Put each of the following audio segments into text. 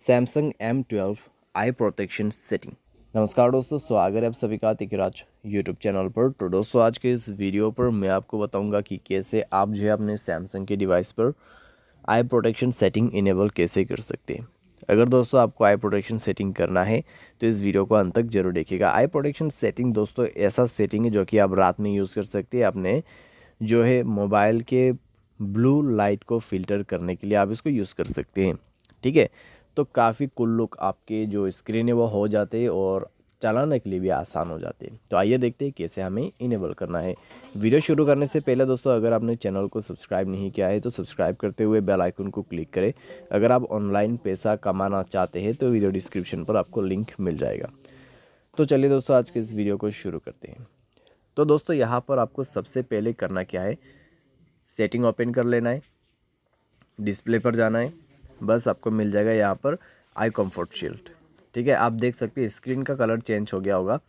Samsung M12 आई protection setting. नमस्कार दोस्तों, स्वागत है आप सभी का तिकराज यूट्यूब चैनल पर। तो दोस्तों आज के इस वीडियो पर मैं आपको बताऊंगा कि कैसे आप जो है अपने सैमसंग के डिवाइस पर आई प्रोटेक्शन सेटिंग इनेबल कैसे कर सकते हैं। अगर दोस्तों आपको आई प्रोटेक्शन सेटिंग करना है तो इस वीडियो को अंत तक जरूर देखिएगा। आई प्रोटेक्शन सेटिंग दोस्तों ऐसा सेटिंग है जो कि आप रात में यूज़ कर सकते हैं अपने जो है मोबाइल के ब्लू लाइट को फ़िल्टर करने के लिए आप इसको यूज़ कर सकते हैं। ठीक है, तो काफ़ी कुल लुक आपके जो स्क्रीन है वो हो जाते हैं और चलाने के लिए भी आसान हो जाते हैं। तो आइए देखते हैं कैसे हमें इनेबल करना है। वीडियो शुरू करने से पहले दोस्तों अगर आपने चैनल को सब्सक्राइब नहीं किया है तो सब्सक्राइब करते हुए बेल आइकन को क्लिक करें। अगर आप ऑनलाइन पैसा कमाना चाहते हैं तो वीडियो डिस्क्रिप्शन पर आपको लिंक मिल जाएगा। तो चलिए दोस्तों आज के इस वीडियो को शुरू करते हैं। तो दोस्तों यहाँ पर आपको सबसे पहले करना क्या है, सेटिंग ओपन कर लेना है, डिस्प्ले पर जाना है, बस आपको मिल जाएगा यहाँ पर आई कंफर्ट शील्ड। ठीक है, आप देख सकते हैं स्क्रीन का कलर चेंज हो गया होगा।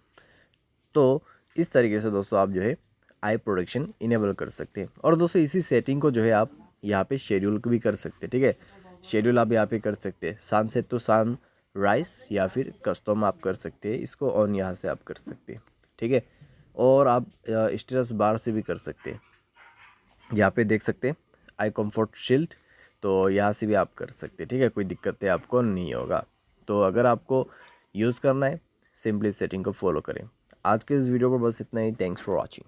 तो इस तरीके से दोस्तों आप जो है आई प्रोटेक्शन इनेबल कर सकते हैं। और दोस्तों इसी सेटिंग को जो है आप यहाँ पे शेड्यूल भी कर सकते हैं। ठीक है, शेड्यूल आप यहाँ पे कर सकते हैं, सनसेट टू सन राइस या फिर कस्टम आप कर सकते हैं। इसको ऑन यहाँ से आप कर सकते हैं। ठीक है, और आप स्टेटस बार से भी कर सकते हैं। यहाँ पे देख सकते हैं आई कंफर्ट शील्ड, तो यहाँ से भी आप कर सकते हैं। ठीक है, कोई दिक्कत है आपको नहीं होगा। तो अगर आपको यूज़ करना है सिंपली सेटिंग को फॉलो करें। आज के इस वीडियो पर बस इतना ही। Thanks for watching.